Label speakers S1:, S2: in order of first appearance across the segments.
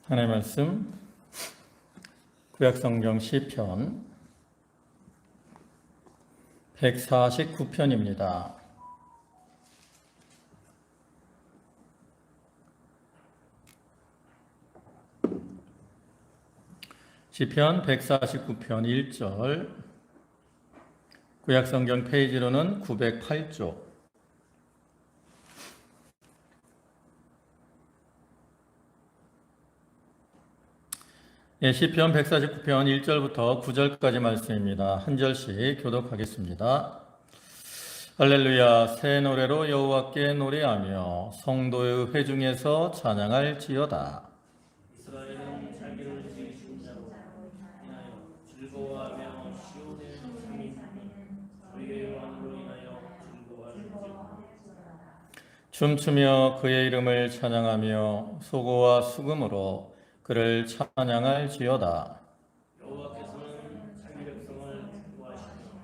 S1: 하나님의 말씀 구약성경 시편 149편입니다. 시편 149편 1절, 구약성경 페이지로는 908쪽. 시편 149편 1절부터 9절까지 말씀입니다. 한 절씩 교독하겠습니다. 할렐루야. 새 노래로 여호와께 노래하며 성도의 회중에서 찬양할지어다.
S2: 이스라엘은 자기를 지으신 자로 인하여 즐거워하며 시온의 자민은 그의 왕으로 인하여 즐거워할지어다.
S1: 춤추며 그의 이름을 찬양하며 소고와 수금으로 그를 찬양할지어다.
S2: 여호와께서는 자기 백성을 구하시며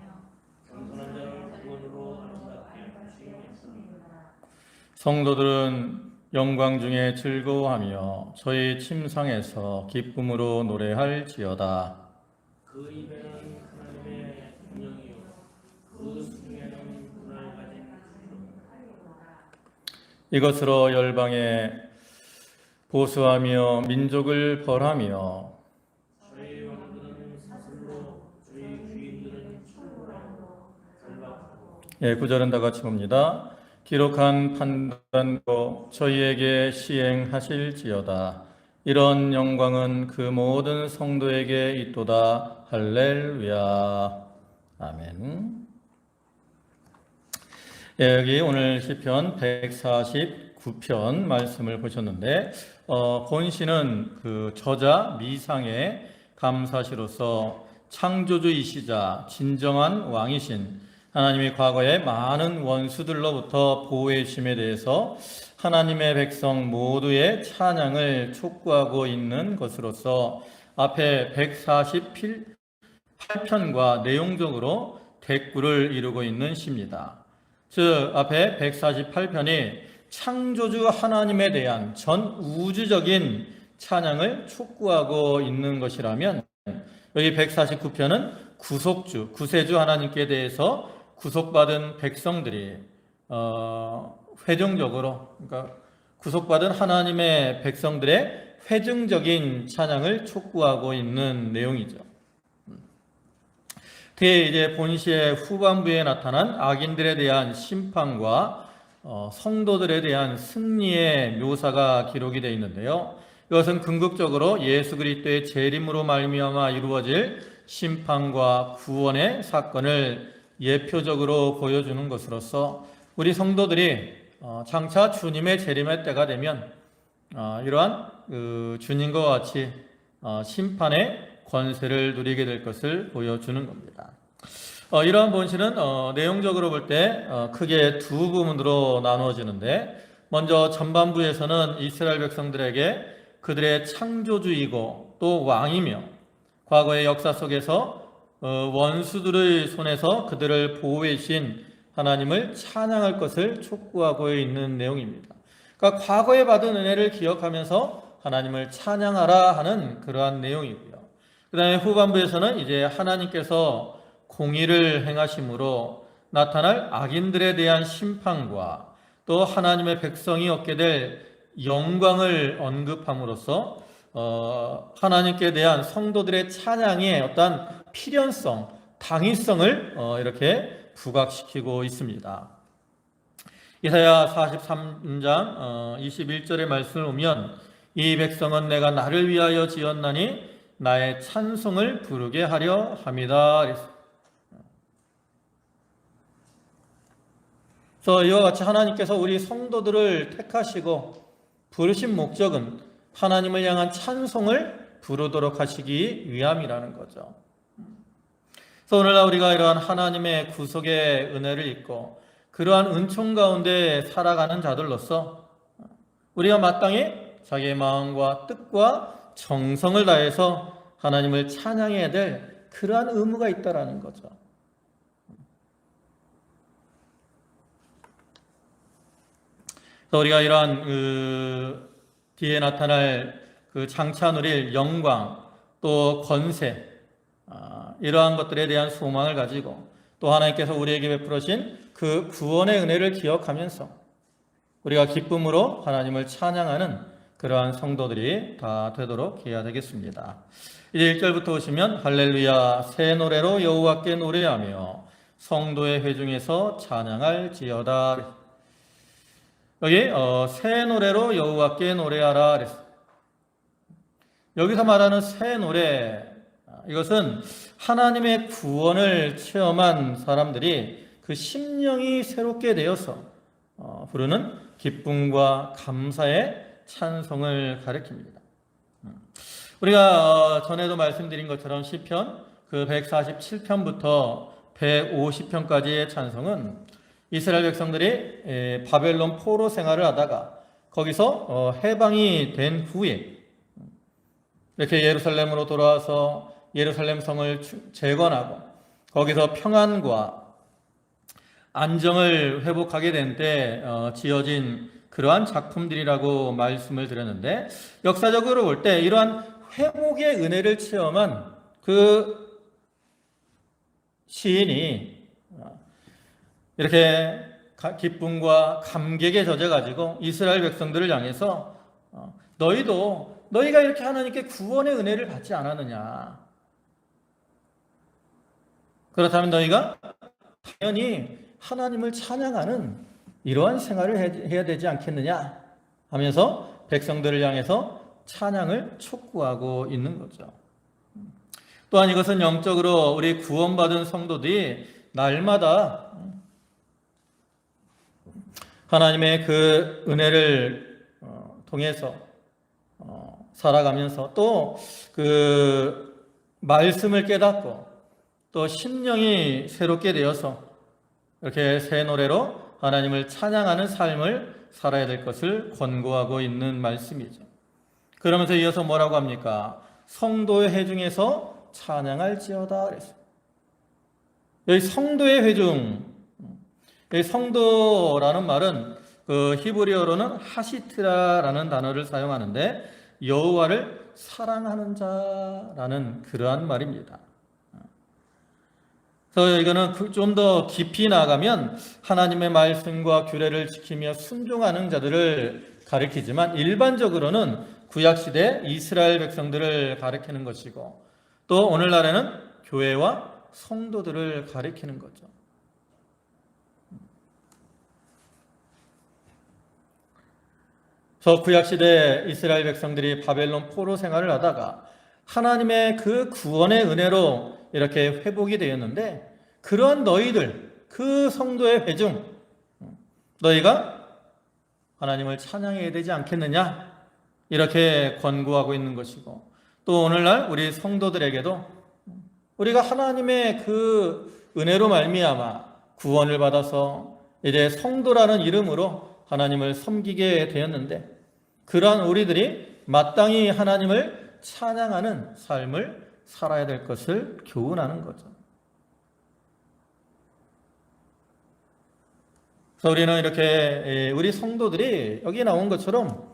S2: 겸손한 자를 구원으로 아름답게 하시겠습니다.
S1: 성도들은 영광 중에 즐거워하며 저희 침상에서 기쁨으로 노래할지어다.
S2: 그 입에는 하나님의 명령이요 그 숨에는 문을 가진
S1: 이것으로 열방에 보수하며 민족을 벌하며
S2: 저희 왕들은 사슬로 저희 귀인들은 총으로 결박하고
S1: 9절은 다 같이 봅니다. 기록한 판단도 저희에게 시행하실지어다. 이런 영광은 그 모든 성도에게 있도다. 할렐루야. 아멘. 여기 오늘 시편 149편 말씀을 보셨는데 본시는 그 저자 미상의 감사시로서 창조주이시자 진정한 왕이신 하나님이 과거에 많은 원수들로부터 보호해 주심에 대해서 하나님의 백성 모두의 찬양을 촉구하고 있는 것으로서 앞에 148편과 내용적으로 대꾸를 이루고 있는 시입니다. 즉 앞에 148편이 창조주 하나님에 대한 전 우주적인 찬양을 촉구하고 있는 것이라면 여기 149편은 구속주, 구세주 하나님께 대해서 구속받은 백성들이 회중적으로, 그러니까 구속받은 하나님의 백성들의 회중적인 찬양을 촉구하고 있는 내용이죠. 뒤에 이제 본시의 후반부에 나타난 악인들에 대한 심판과 성도들에 대한 승리의 묘사가 기록이 되어 있는데요. 이것은 궁극적으로 예수 그리스도의 재림으로 말미암아 이루어질 심판과 구원의 사건을 예표적으로 보여주는 것으로서 우리 성도들이 장차 주님의 재림의 때가 되면 이러한 주님과 같이 심판의 권세를 누리게 될 것을 보여주는 겁니다. 이러한 본시는 내용적으로 볼 때 크게 두 부분으로 나누어지는데, 먼저 전반부에서는 이스라엘 백성들에게 그들의 창조주이고 또 왕이며 과거의 역사 속에서 원수들의 손에서 그들을 보호해 주신 하나님을 찬양할 것을 촉구하고 있는 내용입니다. 그러니까 과거에 받은 은혜를 기억하면서 하나님을 찬양하라 하는 그러한 내용이고요. 그 다음에 후반부에서는 이제 하나님께서 공의를 행하심으로 나타날 악인들에 대한 심판과 또 하나님의 백성이 얻게 될 영광을 언급함으로써 하나님께 대한 성도들의 찬양의 어떤 필연성, 당위성을 이렇게 부각시키고 있습니다. 이사야 43장 21절의 말씀을 보면 이 백성은 내가 나를 위하여 지었나니 나의 찬송을 부르게 하려 함이다. 그래서 이와 같이 하나님께서 우리 성도들을 택하시고 부르신 목적은 하나님을 향한 찬송을 부르도록 하시기 위함이라는 거죠. 그래서 오늘날 우리가 이러한 하나님의 구속의 은혜를 입고 그러한 은총 가운데 살아가는 자들로서 우리가 마땅히 자기의 마음과 뜻과 정성을 다해서 하나님을 찬양해야 될 그러한 의무가 있다라는 거죠. 그래서 우리가 이러한 뒤에 나타날 그 장차 누릴 영광 또 권세 이러한 것들에 대한 소망을 가지고 또 하나님께서 우리에게 베풀으신 그 구원의 은혜를 기억하면서 우리가 기쁨으로 하나님을 찬양하는 그러한 성도들이 다 되도록 해야 되겠습니다. 이제 1절부터 오시면 할렐루야 새 노래로 여호와께 노래하며 성도의 회중에서 찬양할지어다. 여기 새 노래로 여호와께 노래하라 그랬어요. 여기서 말하는 새 노래, 이것은 하나님의 구원을 체험한 사람들이 그 심령이 새롭게 되어서 부르는 기쁨과 감사의 찬송을 가리킵니다. 우리가 전에도 말씀드린 것처럼 시편 그 147편부터 150편까지의 찬송은 이스라엘 백성들이 바벨론 포로 생활을 하다가 거기서 해방이 된 후에 이렇게 예루살렘으로 돌아와서 예루살렘 성을 재건하고 거기서 평안과 안정을 회복하게 된 때 지어진 그러한 작품들이라고 말씀을 드렸는데, 역사적으로 볼 때 이러한 회복의 은혜를 체험한 그 시인이 이렇게 기쁨과 감격에 젖어가지고 이스라엘 백성들을 향해서 너희가 이렇게 하나님께 구원의 은혜를 받지 않았느냐? 그렇다면 너희가 당연히 하나님을 찬양하는 이러한 생활을 해야 되지 않겠느냐? 하면서 백성들을 향해서 찬양을 촉구하고 있는 거죠. 또한 이것은 영적으로 우리 구원받은 성도들이 날마다 하나님의 그 은혜를 통해서 살아가면서 또 그 말씀을 깨닫고 또 심령이 새롭게 되어서 이렇게 새 노래로 하나님을 찬양하는 삶을 살아야 될 것을 권고하고 있는 말씀이죠. 그러면서 이어서 뭐라고 합니까? 성도의 회중에서 찬양할지어다 그랬어요. 여기 성도의 회중, 여기 성도라는 말은 그 히브리어로는 하시트라라는 단어를 사용하는데 여호와를 사랑하는 자라는 그러한 말입니다. 그래서 이거는 좀 더 깊이 나가면 하나님의 말씀과 규례를 지키며 순종하는 자들을 가리키지만 일반적으로는 구약시대 이스라엘 백성들을 가리키는 것이고 또 오늘날에는 교회와 성도들을 가리키는 거죠. 저 구약시대 이스라엘 백성들이 바벨론 포로 생활을 하다가 하나님의 그 구원의 은혜로 이렇게 회복이 되었는데 그러한 너희들, 그 성도의 회중, 너희가 하나님을 찬양해야 되지 않겠느냐? 이렇게 권고하고 있는 것이고 또 오늘날 우리 성도들에게도 우리가 하나님의 그 은혜로 말미암아 구원을 받아서 이제 성도라는 이름으로 하나님을 섬기게 되었는데 그러한 우리들이 마땅히 하나님을 찬양하는 삶을 살아야 될 것을 교훈하는 거죠. 그래서 우리는 이렇게 우리 성도들이 여기 나온 것처럼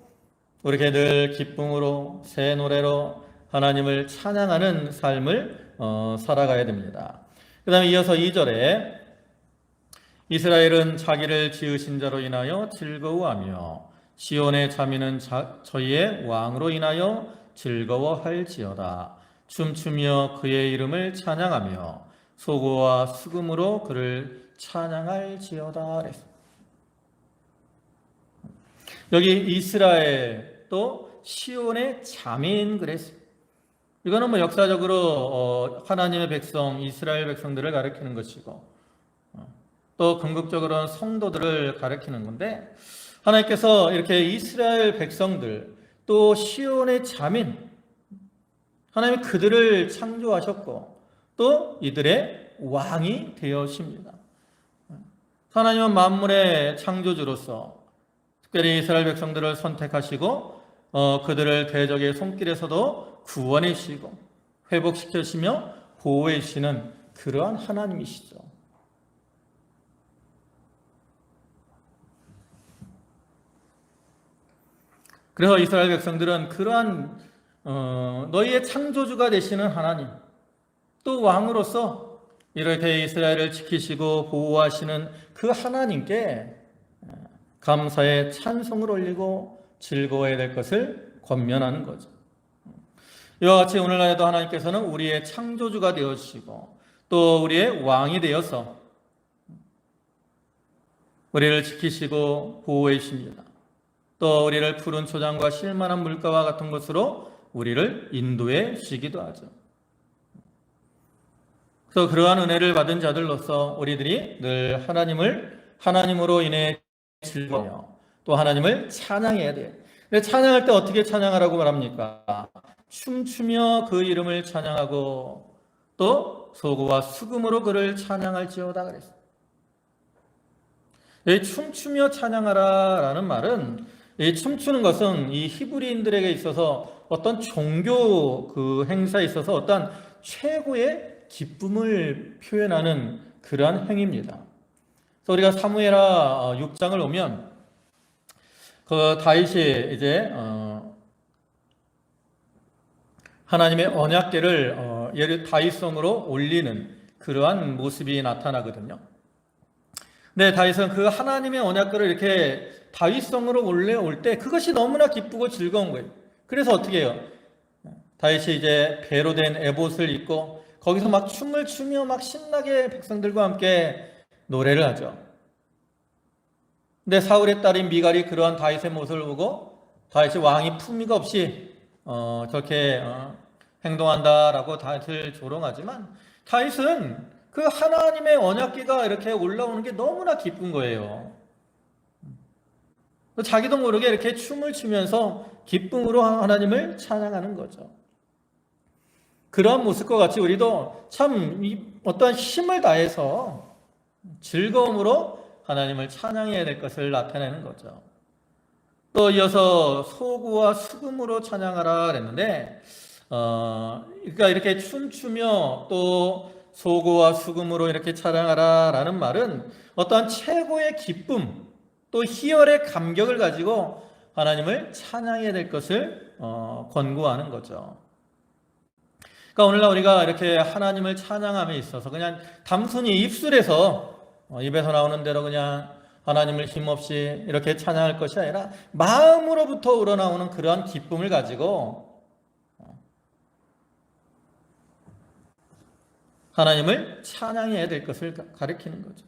S1: 이렇게 늘 기쁨으로 새 노래로 하나님을 찬양하는 삶을 살아가야 됩니다. 그 다음에 이어서 2절에 이스라엘은 자기를 지으신 자로 인하여 즐거워하며 시온의 자민은 저희의 왕으로 인하여 즐거워할지어다. 춤추며 그의 이름을 찬양하며 소고와 수금으로 그를 찬양할지어다. 여기 이스라엘 또 시온의 자민 그랬어요. 이거는 뭐 역사적으로 하나님의 백성 이스라엘 백성들을 가리키는 것이고 또 궁극적으로는 성도들을 가리키는 건데 하나님께서 이렇게 이스라엘 백성들 또 시온의 자민 하나님이 그들을 창조하셨고 또 이들의 왕이 되어십니다. 하나님은 만물의 창조주로서 특별히 이스라엘 백성들을 선택하시고 그들을 대적의 손길에서도 구원해 주시고 회복시켜 주시며 보호해 주시는 그러한 하나님이시죠. 그래서 이스라엘 백성들은 그러한 너희의 창조주가 되시는 하나님, 또 왕으로서 이렇게 이스라엘을 지키시고 보호하시는 그 하나님께 감사의 찬송을 올리고 즐거워해야 될 것을 권면하는 거죠. 이와 같이 오늘날에도 하나님께서는 우리의 창조주가 되어주시고 또 우리의 왕이 되어서 우리를 지키시고 보호해 주십니다. 또 우리를 푸른 초장과 쉴만한 물가와 같은 곳으로 우리를 인도해 주시기도 하죠. 그래서 그러한 은혜를 받은 자들로서 우리들이 늘 하나님으로 인해 즐거워요. 또 하나님을 찬양해야 돼요. 근데 찬양할 때 어떻게 찬양하라고 말합니까? 춤추며 그 이름을 찬양하고 또 소고와 수금으로 그를 찬양할지어다 그랬어요. 이 춤추며 찬양하라라는 말은 이 춤추는 것은 이 히브리인들에게 있어서 어떤 종교 그 행사에 있어서 어떤 최고의 기쁨을 표현하는 그러한 행위입니다. 그래서 우리가 사무엘하 6장을 보면 그 다윗이 이제 하나님의 언약궤를 다윗성으로 올리는 그러한 모습이 나타나거든요. 네, 다윗은 그 하나님의 언약궤를 이렇게 다윗성으로 올려올 때 그것이 너무나 기쁘고 즐거운 거예요. 그래서 어떻게 해요? 다윗이 이제 배로 된 에봇을 입고 거기서 막 춤을 추며 막 신나게 백성들과 함께 노래를 하죠. 근데 사울의 딸인 미갈이 그러한 다윗의 모습을 보고 다윗이 왕이 품위가 없이 저렇게 행동한다라고 다윗을 조롱하지만 다윗은 그 하나님의 언약궤가 이렇게 올라오는 게 너무나 기쁜 거예요. 자기도 모르게 이렇게 춤을 추면서 기쁨으로 하나님을 찬양하는 거죠. 그러한 모습과 같이 우리도 참 어떠한 힘을 다해서 즐거움으로 하나님을 찬양해야 될 것을 나타내는 거죠. 또 이어서 소구와 수금으로 찬양하라 그랬는데 그러니까 이렇게 춤추며 또 소고와 수금으로 이렇게 찬양하라라는 말은 어떠한 최고의 기쁨 또 희열의 감격을 가지고 하나님을 찬양해야 될 것을 권고하는 거죠. 그러니까 오늘날 우리가 이렇게 하나님을 찬양함에 있어서 그냥 단순히 입술에서 입에서 나오는 대로 그냥 하나님을 힘없이 이렇게 찬양할 것이 아니라 마음으로부터 우러나오는 그러한 기쁨을 가지고 하나님을 찬양해야 될 것을 가리키는 거죠.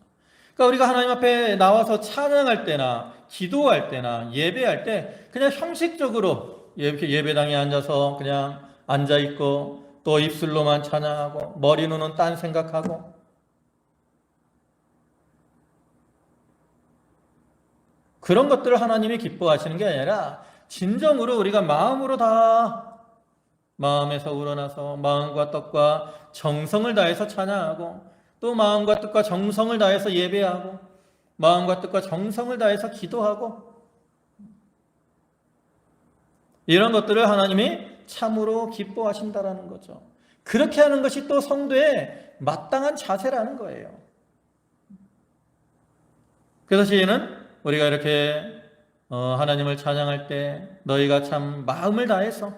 S1: 그러니까 우리가 하나님 앞에 나와서 찬양할 때나 기도할 때나 예배할 때 그냥 형식적으로 이렇게 예배당에 앉아서 그냥 앉아있고 또 입술로만 찬양하고 머리로는 딴 생각하고 그런 것들을 하나님이 기뻐하시는 게 아니라 진정으로 우리가 마음으로 다 마음에서 우러나서 마음과 뜻과 정성을 다해서 찬양하고 또 마음과 뜻과 정성을 다해서 예배하고 마음과 뜻과 정성을 다해서 기도하고 이런 것들을 하나님이 참으로 기뻐하신다라는 거죠. 그렇게 하는 것이 또 성도의 마땅한 자세라는 거예요. 그래서 시인은 우리가 이렇게 하나님을 찬양할 때 너희가 참 마음을 다해서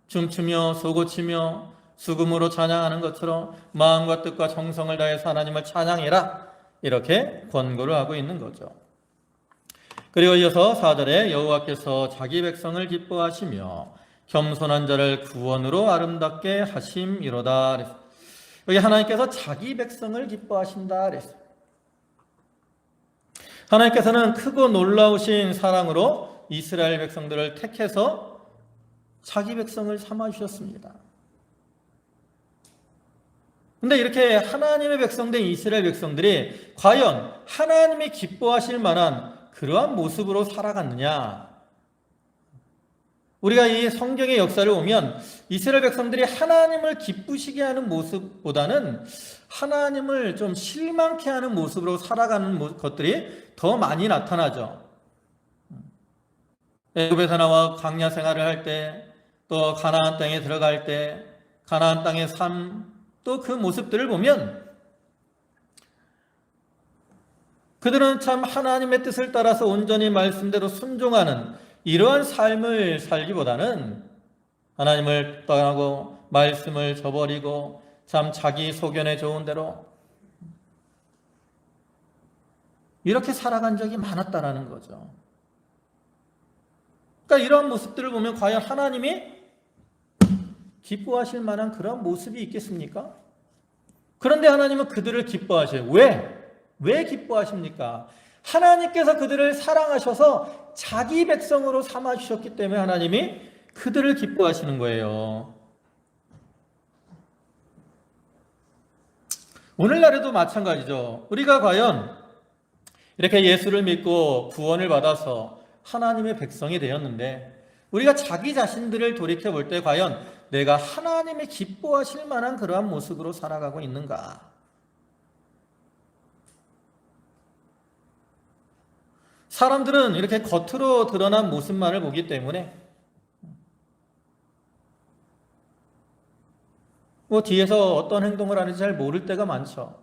S1: 춤추며 소고치며 수금으로 찬양하는 것처럼 마음과 뜻과 정성을 다해서 하나님을 찬양해라 이렇게 권고를 하고 있는 거죠. 그리고 이어서 4절에 여호와께서 자기 백성을 기뻐하시며 겸손한 자를 구원으로 아름답게 하심이로다. 여기 하나님께서 자기 백성을 기뻐하신다 그랬어요. 하나님께서는 크고 놀라우신 사랑으로 이스라엘 백성들을 택해서 자기 백성을 삼아주셨습니다. 근데 이렇게 하나님의 백성된 이스라엘 백성들이 과연 하나님이 기뻐하실 만한 그러한 모습으로 살아갔느냐? 우리가 이 성경의 역사를 보면 이스라엘 백성들이 하나님을 기쁘시게 하는 모습보다는 하나님을 좀 실망케 하는 모습으로 살아가는 것들이 더 많이 나타나죠. 애굽에서 나와 광야 생활을 할 때, 또 가나안 땅에 들어갈 때, 가나안 땅의 삶, 또 그 모습들을 보면 그들은 참 하나님의 뜻을 따라서 온전히 말씀대로 순종하는 이러한 삶을 살기보다는 하나님을 떠나고 말씀을 저버리고 참 자기 소견에 좋은 대로 이렇게 살아간 적이 많았다라는 거죠. 그러니까 이러한 모습들을 보면 과연 하나님이 기뻐하실 만한 그런 모습이 있겠습니까? 그런데 하나님은 그들을 기뻐하셔요. 왜 기뻐하십니까? 하나님께서 그들을 사랑하셔서 자기 백성으로 삼아주셨기 때문에 하나님이 그들을 기뻐하시는 거예요. 오늘날에도 마찬가지죠. 우리가 과연 이렇게 예수를 믿고 구원을 받아서 하나님의 백성이 되었는데 우리가 자기 자신들을 돌이켜 볼 때 과연 내가 하나님의 기뻐하실 만한 그러한 모습으로 살아가고 있는가? 사람들은 이렇게 겉으로 드러난 모습만을 보기 때문에 뒤에서 어떤 행동을 하는지 잘 모를 때가 많죠.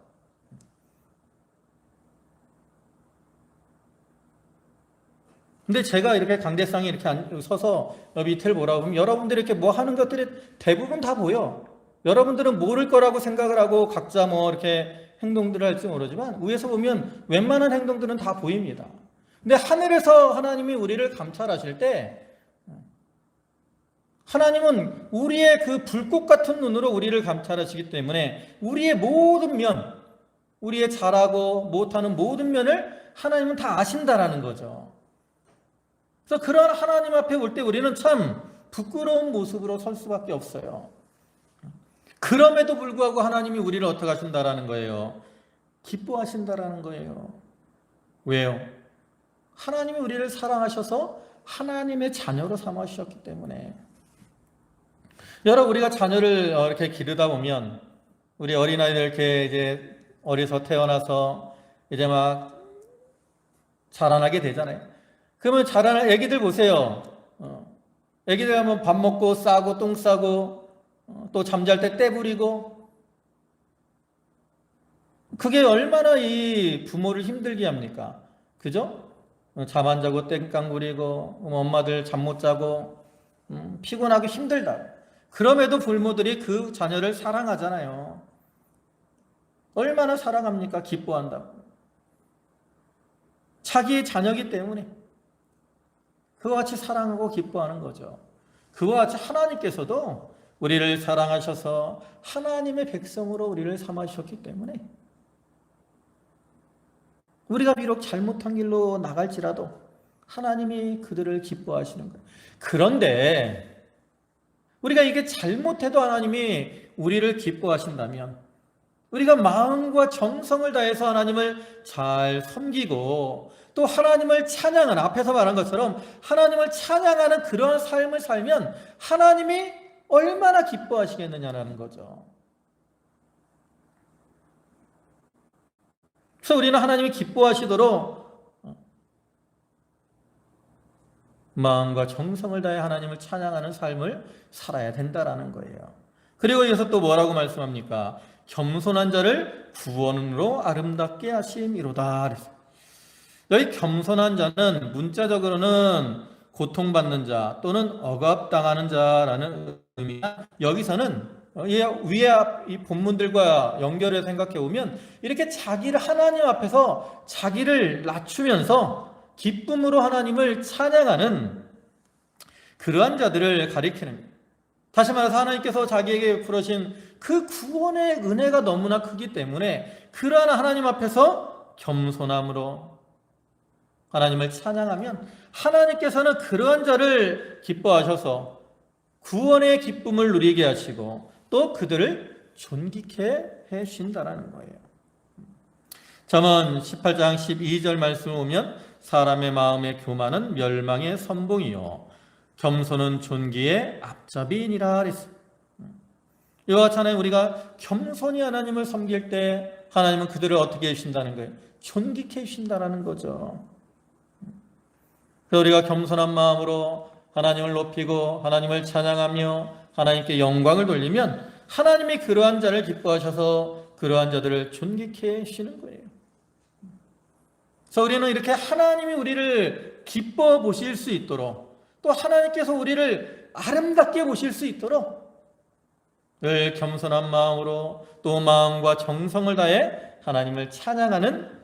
S1: 근데 제가 이렇게 강대상에 이렇게 서서 밑을 보라고 하면 여러분들이 이렇게 뭐 하는 것들이 대부분 다 보여. 여러분들은 모를 거라고 생각을 하고 각자 뭐 이렇게 행동들을 할지 모르지만 위에서 보면 웬만한 행동들은 다 보입니다. 근데 하늘에서 하나님이 우리를 감찰하실 때 하나님은 우리의 그 불꽃 같은 눈으로 우리를 감찰하시기 때문에 우리의 모든 면, 우리의 잘하고 못하는 모든 면을 하나님은 다 아신다라는 거죠. 그래서 그런 하나님 앞에 올 때 우리는 참 부끄러운 모습으로 설 수밖에 없어요. 그럼에도 불구하고 하나님이 우리를 어떻게 하신다라는 거예요? 기뻐하신다라는 거예요. 왜요? 하나님이 우리를 사랑하셔서 하나님의 자녀로 삼아주셨기 때문에. 여러분, 우리가 자녀를 이렇게 기르다 보면 우리 어린아이들 이렇게 이제 어려서 태어나서 이제 막 자라나게 되잖아요. 그러면 자라는 애기들 보세요. 애기들 하면 밥 먹고 싸고 똥 싸고 또 잠잘 때 때 부리고 그게 얼마나 이 부모를 힘들게 합니까? 그죠? 잠 안 자고 땡깡 부리고 엄마들 잠 못 자고 피곤하고 힘들다. 그럼에도 부모들이 그 자녀를 사랑하잖아요. 얼마나 사랑합니까? 기뻐한다고. 자기의 자녀이기 때문에 그와 같이 사랑하고 기뻐하는 거죠. 그와 같이 하나님께서도 우리를 사랑하셔서 하나님의 백성으로 우리를 삼아주셨기 때문에 우리가 비록 잘못한 길로 나갈지라도 하나님이 그들을 기뻐하시는 거예요. 그런데 우리가 이게 잘못해도 하나님이 우리를 기뻐하신다면 우리가 마음과 정성을 다해서 하나님을 잘 섬기고 또 하나님을 찬양하는, 앞에서 말한 것처럼 하나님을 찬양하는 그런 삶을 살면 하나님이 얼마나 기뻐하시겠느냐라는 거죠. 그래서 우리는 하나님이 기뻐하시도록 마음과 정성을 다해 하나님을 찬양하는 삶을 살아야 된다라는 거예요. 그리고 이어서 또 뭐라고 말씀합니까? 겸손한 자를 구원으로 아름답게 하심이로다 그랬어요. 여기 겸손한 자는 문자적으로는 고통받는 자 또는 억압당하는 자라는 의미야. 여기서는 위에 이 본문들과 연결해서 생각해 보면 이렇게 자기를 하나님 앞에서 자기를 낮추면서 기쁨으로 하나님을 찬양하는 그러한 자들을 가리키는 거예요. 다시 말해서 하나님께서 자기에게 베푸신 그 구원의 은혜가 너무나 크기 때문에 그러한 하나님 앞에서 겸손함으로 하나님을 찬양하면 하나님께서는 그러한 자를 기뻐하셔서 구원의 기쁨을 누리게 하시고 또 그들을 존귀케 해주신다는 거예요. 잠언 18장 12절 말씀을 보면 사람의 마음의 교만은 멸망의 선봉이요 겸손은 존귀의 앞잡이니라 그랬어요. 이와 같이 우리가 겸손히 하나님을 섬길 때 하나님은 그들을 어떻게 해주신다는 거예요? 존귀케 해주신다는 거죠. 그래서 우리가 겸손한 마음으로 하나님을 높이고 하나님을 찬양하며 하나님께 영광을 돌리면 하나님이 그러한 자를 기뻐하셔서 그러한 자들을 존귀케 해주시는 거예요. 그래서 우리는 이렇게 하나님이 우리를 기뻐 보실 수 있도록 또 하나님께서 우리를 아름답게 보실 수 있도록 늘 겸손한 마음으로 또 마음과 정성을 다해 하나님을 찬양하는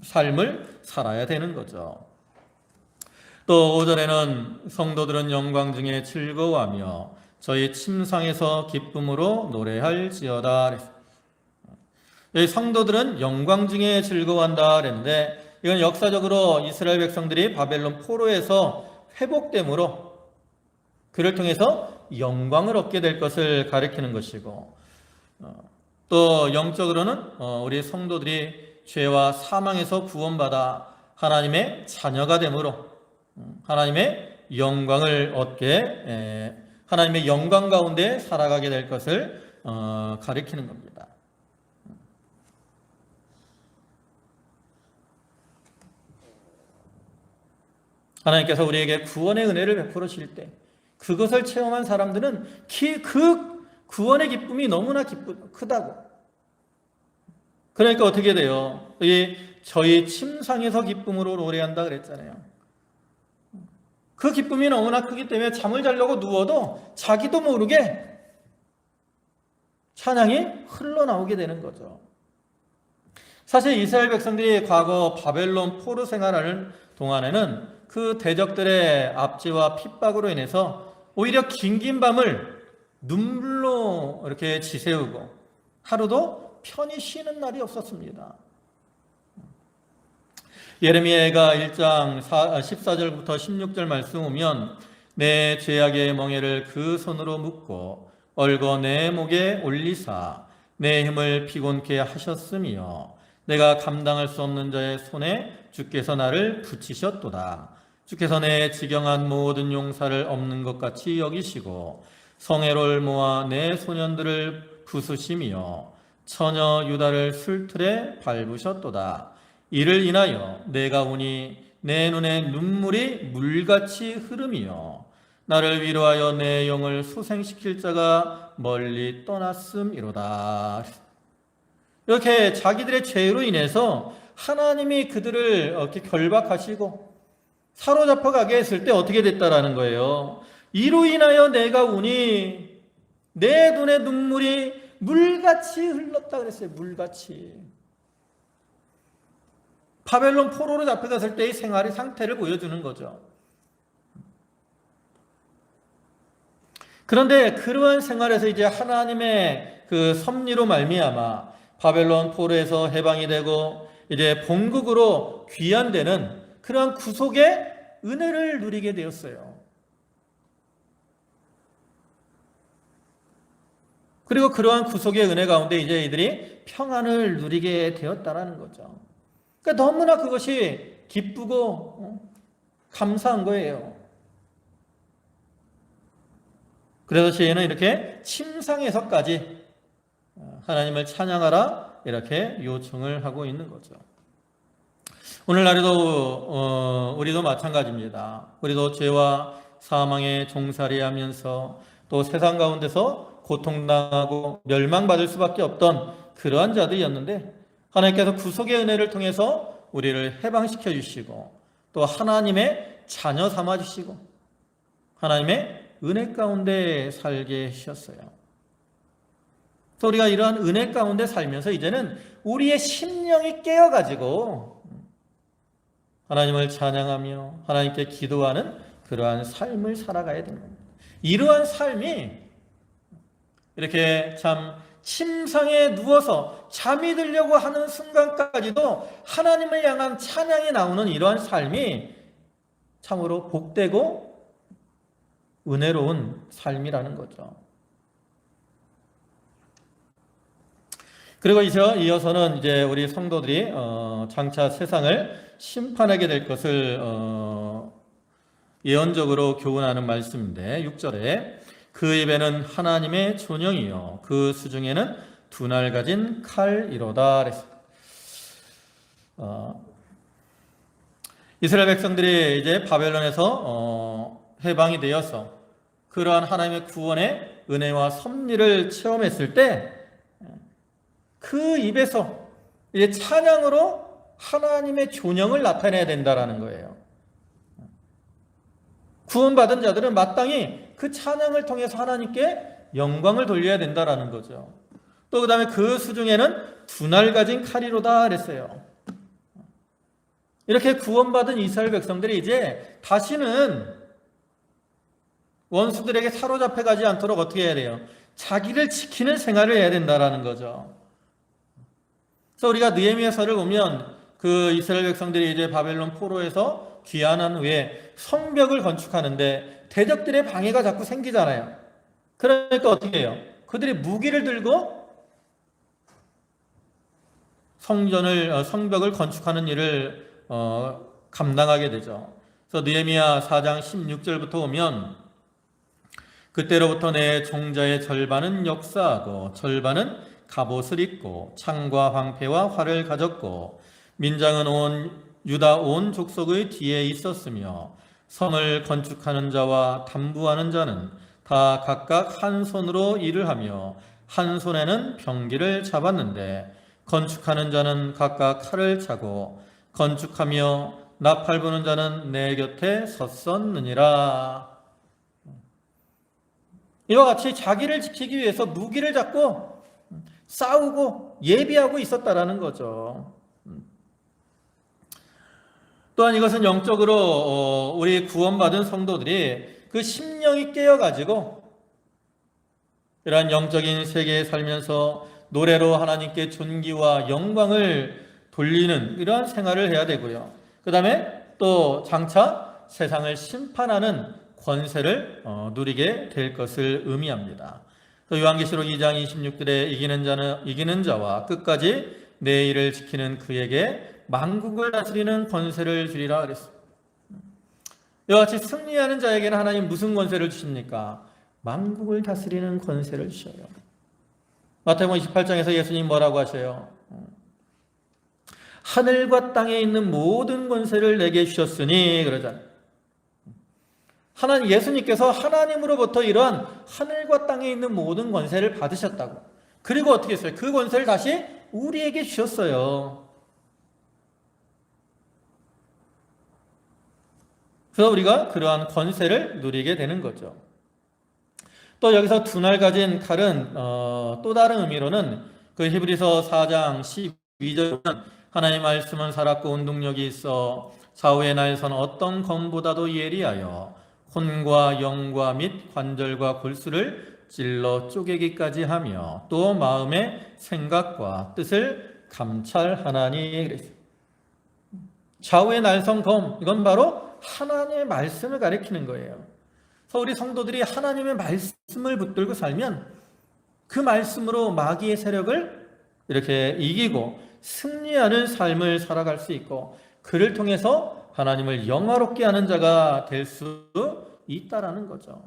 S1: 삶을 살아야 되는 거죠. 또 5절에는 성도들은 영광 중에 즐거워하며 저희 침상에서 기쁨으로 노래할지어다. 여기 성도들은 영광 중에 즐거워한다 그랬는데, 이건 역사적으로 이스라엘 백성들이 바벨론 포로에서 회복됨으로 그를 통해서 영광을 얻게 될 것을 가리키는 것이고, 또 영적으로는 우리 성도들이 죄와 사망에서 구원받아 하나님의 자녀가 되므로 하나님의 영광을 얻게, 하나님의 영광 가운데 살아가게 될 것을 가리키는 겁니다. 하나님께서 우리에게 구원의 은혜를 베풀으실 때 그것을 체험한 사람들은 그 구원의 기쁨이 너무나 크다고. 그러니까 어떻게 돼요? 저희 침상에서 기쁨으로 노래한다 그랬잖아요. 그 기쁨이 너무나 크기 때문에 잠을 자려고 누워도 자기도 모르게 찬양이 흘러나오게 되는 거죠. 사실 이스라엘 백성들이 과거 바벨론 포로 생활하는 동안에는 그 대적들의 압제와 핍박으로 인해서 오히려 긴긴 밤을 눈물로 이렇게 지새우고 하루도 편히 쉬는 날이 없었습니다. 예레미야가 1장 14절부터 16절 말씀 보면 내 죄악의 멍에를 그 손으로 묶고 얼거 내 목에 올리사 내 힘을 피곤케 하셨으며 내가 감당할 수 없는 자의 손에 주께서 나를 붙이셨도다. 주께서 내 지경한 모든 용사를 없는 것 같이 여기시고 성애를 모아 내 소년들을 부수시며 처녀 유다를 술틀에 밟으셨도다. 이를 인하여 내가 오니 내 눈에 눈물이 물같이 흐름이요 나를 위로하여 내 영을 소생시킬 자가 멀리 떠났음이로다. 이렇게 자기들의 죄로 인해서 하나님이 그들을 이렇게 결박하시고 사로잡혀 가게 했을 때 어떻게 됐다라는 거예요. 이로 인하여 내가 우니 내 눈에 눈물이 물같이 흘렀다 그랬어요. 물같이. 바벨론 포로로 잡혀갔을 때의 생활의 상태를 보여주는 거죠. 그런데 그러한 생활에서 이제 하나님의 그 섭리로 말미암아 바벨론 포로에서 해방이 되고 이제 본국으로 귀환되는 그러한 구속의 은혜를 누리게 되었어요. 그리고 그러한 구속의 은혜 가운데 이제 이들이 평안을 누리게 되었다라는 거죠. 그러니까 너무나 그것이 기쁘고 감사한 거예요. 그래서 시인은 이렇게 침상에서까지 하나님을 찬양하라 이렇게 요청을 하고 있는 거죠. 오늘날에도 우리도 마찬가지입니다. 우리도 죄와 사망에 종살이하면서 또 세상 가운데서 고통당하고 멸망받을 수밖에 없던 그러한 자들이었는데 하나님께서 구속의 은혜를 통해서 우리를 해방시켜 주시고 또 하나님의 자녀 삼아 주시고 하나님의 은혜 가운데 살게 하셨어요. 또 우리가 이러한 은혜 가운데 살면서 이제는 우리의 심령이 깨어가지고 하나님을 찬양하며 하나님께 기도하는 그러한 삶을 살아가야 되는 겁니다. 이러한 삶이 이렇게 참 침상에 누워서 잠이 들려고 하는 순간까지도 하나님을 향한 찬양이 나오는 이러한 삶이 참으로 복되고 은혜로운 삶이라는 거죠. 그리고 이어서는 이제 우리 성도들이 장차 세상을 심판하게 될 것을 예언적으로 교훈하는 말씀인데 6절에 그 입에는 하나님의 존영이요 그 수중에는 두 날 가진 칼이로다 그랬습니다. 이스라엘 백성들이 이제 바벨론에서 해방이 되어서 그러한 하나님의 구원의 은혜와 섭리를 체험했을 때 그 입에서 이제 찬양으로 하나님의 존영을 나타내야 된다라는 거예요. 구원받은 자들은 마땅히 그 찬양을 통해서 하나님께 영광을 돌려야 된다라는 거죠. 또 그 다음에 그 수중에는 두 날 가진 칼이로다 그랬어요. 이렇게 구원받은 이스라엘 백성들이 이제 다시는 원수들에게 사로잡혀 가지 않도록 어떻게 해야 돼요? 자기를 지키는 생활을 해야 된다라는 거죠. 그래서 우리가 느헤미야서를 보면 그 이스라엘 백성들이 이제 바벨론 포로에서 귀환한 후에 성벽을 건축하는데 대적들의 방해가 자꾸 생기잖아요. 그러니까 어떻게 해요? 그들이 무기를 들고 성벽을 건축하는 일을 감당하게 되죠. 그래서 느헤미야 4장 16절부터 보면 그때로부터 내 종자의 절반은 역사하고 절반은 갑옷을 입고 창과 방패와 활을 가졌고 민장은 유다 온 족속의 뒤에 있었으며 성을 건축하는 자와 담부하는 자는 다 각각 한 손으로 일을 하며 한 손에는 병기를 잡았는데 건축하는 자는 각각 칼을 차고 건축하며 나팔 부는 자는 내 곁에 섰었느니라. 이와 같이 자기를 지키기 위해서 무기를 잡고 싸우고 예비하고 있었다라는 거죠. 또한 이것은 영적으로 우리 구원받은 성도들이 그 심령이 깨어가지고 이러한 영적인 세계에 살면서 노래로 하나님께 존귀와 영광을 돌리는 이러한 생활을 해야 되고요. 그 다음에 또 장차 세상을 심판하는 권세를 누리게 될 것을 의미합니다. 또 요한계시록 2장 26절에 이기는 자와 끝까지 내 일을 지키는 그에게 만국을 다스리는 권세를 주리라 그랬습니다. 이와 같이 승리하는 자에게는 하나님 무슨 권세를 주십니까? 만국을 다스리는 권세를 주셔요. 마태복음 28장에서 예수님 뭐라고 하셔요? 하늘과 땅에 있는 모든 권세를 내게 주셨으니 그러잖아요. 예수님께서 하나님으로부터 이러한 하늘과 땅에 있는 모든 권세를 받으셨다고. 그리고 어떻게 했어요? 그 권세를 다시 우리에게 주셨어요. 그래서 우리가 그러한 권세를 누리게 되는 거죠. 또 여기서 두 날 가진 칼은 또 다른 의미로는 그 히브리서 4장 12절은 하나님의 말씀은 살았고 운동력이 있어 사후의 날선 어떤 검보다도 예리하여 혼과 영과 및 관절과 골수를 찔러 쪼개기까지 하며 또 마음의 생각과 뜻을 감찰하나니 그랬어요. 좌우의 날선 검, 이건 바로 하나님의 말씀을 가리키는 거예요. 그래서 우리 성도들이 하나님의 말씀을 붙들고 살면 그 말씀으로 마귀의 세력을 이렇게 이기고 승리하는 삶을 살아갈 수 있고 그를 통해서 하나님을 영화롭게 하는 자가 될 수 있다라는 거죠.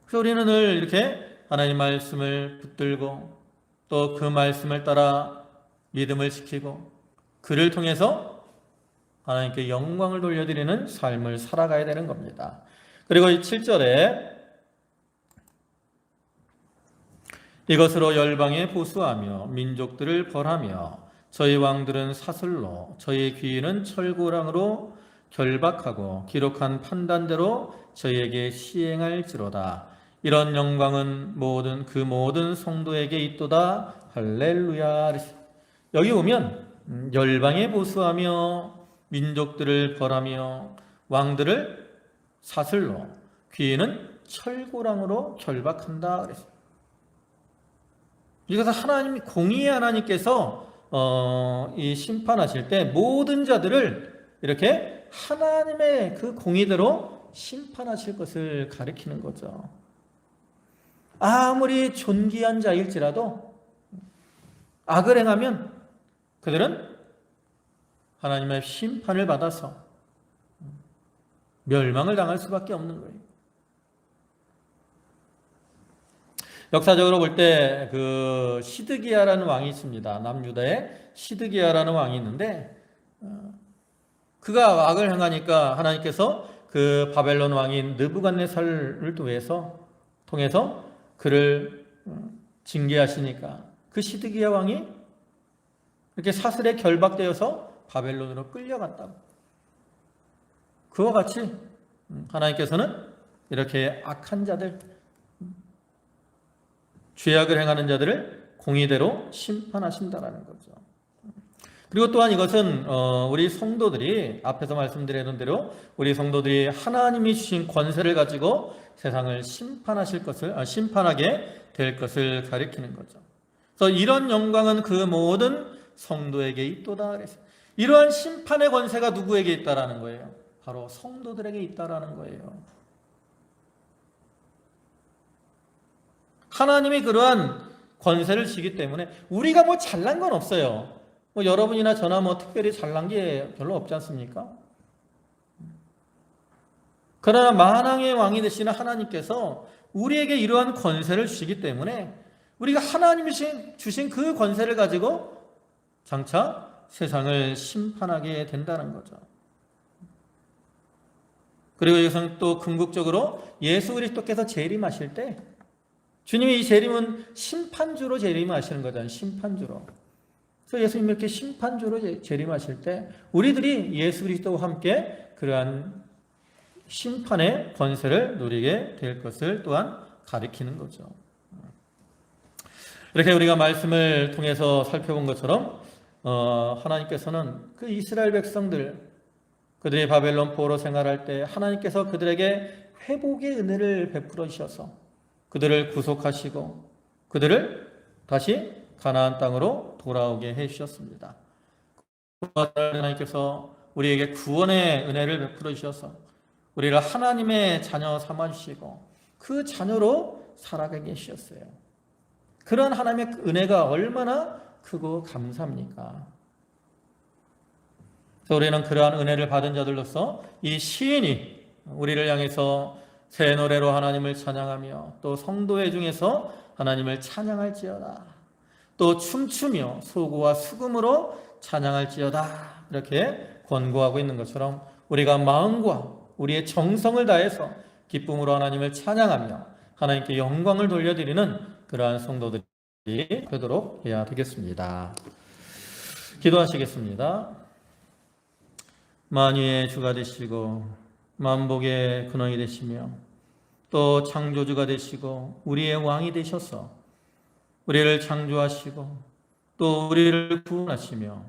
S1: 그래서 우리는 늘 이렇게 하나님 말씀을 붙들고 또 그 말씀을 따라 믿음을 지키고 그를 통해서 하나님께 영광을 돌려드리는 삶을 살아가야 되는 겁니다. 그리고 7절에 이것으로 열방에 보수하며 민족들을 벌하며 저희 왕들은 사슬로 저희 귀인은 철고랑으로 결박하고 기록한 판단대로 저희에게 시행할지로다. 이런 영광은 모든 성도에게 있도다. 할렐루야. 여기 보면 열방에 보수하며 민족들을 벌하며 왕들을 사슬로 귀인은 철고랑으로 결박한다 그랬어요. 이것은 하나님이 공의의 하나님께서 이 심판하실 때 모든 자들을 이렇게 하나님의 그 공의대로 심판하실 것을 가리키는 거죠. 아무리 존귀한 자일지라도 악을 행하면 그들은 하나님의 심판을 받아서 멸망을 당할 수밖에 없는 거예요. 역사적으로 볼 때 그 시드기야라는 왕이 있습니다. 남유다에 시드기야라는 왕이 있는데 그가 악을 행하니까 하나님께서 그 바벨론 왕인 느부갓네살을 통해서 그를 징계하시니까 그 시드기야 왕이 이렇게 사슬에 결박되어서 바벨론으로 끌려갔다고. 그와 같이 하나님께서는 이렇게 악한 자들, 죄악을 행하는 자들을 공의대로 심판하신다라는 거죠. 그리고 또한 이것은 우리 성도들이 앞에서 말씀드린 대로 우리 성도들이 하나님이 주신 권세를 가지고 세상을 심판하게 될 것을 가리키는 거죠. 그래서 이런 영광은 그 모든 성도에게 있도다 그랬어요. 이러한 심판의 권세가 누구에게 있다라는 거예요? 바로 성도들에게 있다라는 거예요. 하나님이 그러한 권세를 주기 때문에 우리가 뭐 잘난 건 없어요. 뭐 여러분이나 저나 뭐 특별히 잘난 게 별로 없지 않습니까? 그러나 만왕의 왕이 되시는 하나님께서 우리에게 이러한 권세를 주시기 때문에 우리가 하나님이 주신 그 권세를 가지고 장차 세상을 심판하게 된다는 거죠. 그리고 이것은 또 궁극적으로 예수 그리스도께서 재림하실 때 주님이 이 재림은 심판주로 재림하시는 거잖아요. 심판주로. 그래서 예수님이 이렇게 심판주로 재림하실 때 우리들이 예수 그리스도와 함께 그러한 심판의 권세를 누리게 될 것을 또한 가리키는 거죠. 이렇게 우리가 말씀을 통해서 살펴본 것처럼 하나님께서는 그 이스라엘 백성들 그들이 바벨론 포로로 생활할 때 하나님께서 그들에게 회복의 은혜를 베풀어 주셔서 그들을 구속하시고 그들을 다시 가나안 땅으로 돌아오게 해 주셨습니다. 하나님께서 우리에게 구원의 은혜를 베풀어 주셔서 우리를 하나님의 자녀 삼아 주시고 그 자녀로 살아가게 해주셨어요. 그런 하나님의 은혜가 얼마나 크고 감사합니까? 그래서 우리는 그러한 은혜를 받은 자들로서 이 시인이 우리를 향해서 새 노래로 하나님을 찬양하며 또 성도회 중에서 하나님을 찬양할지어다. 또 춤추며 소고와 수금으로 찬양할지어다. 이렇게 권고하고 있는 것처럼 우리가 마음과 우리의 정성을 다해서 기쁨으로 하나님을 찬양하며 하나님께 영광을 돌려드리는 그러한 성도들이 되도록 해야 되겠습니다. 기도하시겠습니다. 만유의 주가 되시고 만복의 근원이 되시며 또 창조주가 되시고 우리의 왕이 되셔서 우리를 창조하시고 또 우리를 구원하시며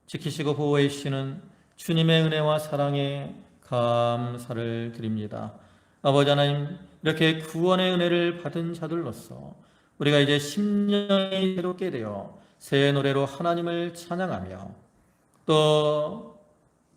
S1: 지키시고 보호해 주시는 주님의 은혜와 사랑에 감사를 드립니다. 아버지 하나님, 이렇게 구원의 은혜를 받은 자들로서 우리가 이제 10년이 새롭게 되어 새 노래로 하나님을 찬양하며 또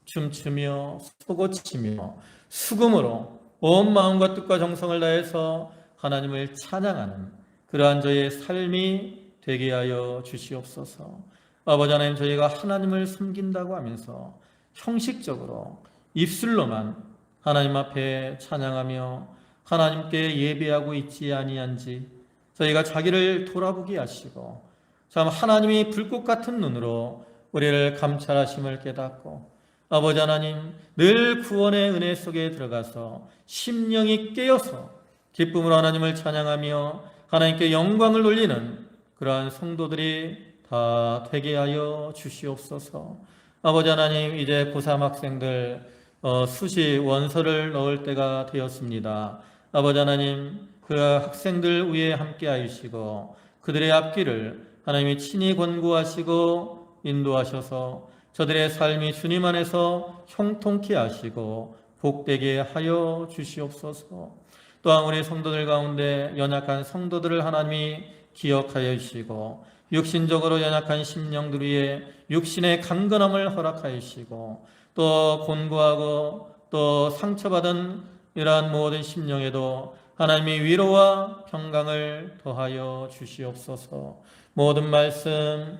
S1: 춤추며 소고치며 수금으로 온 마음과 뜻과 정성을 다해서 하나님을 찬양하는 그러한 저희의 삶이 되게 하여 주시옵소서. 아버지 하나님, 저희가 하나님을 섬긴다고 하면서 형식적으로 입술로만 하나님 앞에 찬양하며 하나님께 예배하고 있지 아니한지 저희가 자기를 돌아보게 하시고 참 하나님이 불꽃 같은 눈으로 우리를 감찰하심을 깨닫고 아버지 하나님, 늘 구원의 은혜 속에 들어가서 심령이 깨어서 기쁨으로 하나님을 찬양하며 하나님께 영광을 돌리는 그러한 성도들이 다 되게 하여 주시옵소서. 아버지 하나님, 이제 고3 학생들 수시 원서를 넣을 때가 되었습니다. 아버지 하나님, 그 학생들 위에 함께 하시고 그들의 앞길을 하나님이 친히 권고하시고 인도하셔서 저들의 삶이 주님 안에서 형통케 하시고 복되게 하여 주시옵소서. 또한 우리 성도들 가운데 연약한 성도들을 하나님이 기억하여 주시고 육신적으로 연약한 심령들 위에 육신의 강건함을 허락하여 주시고 또 곤고하고 또 상처받은 이러한 모든 심령에도 하나님이 위로와 평강을 더하여 주시옵소서. 모든 말씀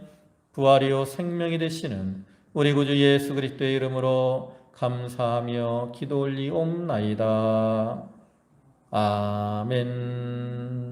S1: 부활이요 생명이 되시는 우리 구주 예수 그리스도의 이름으로 감사하며 기도 올리옵나이다. 아멘.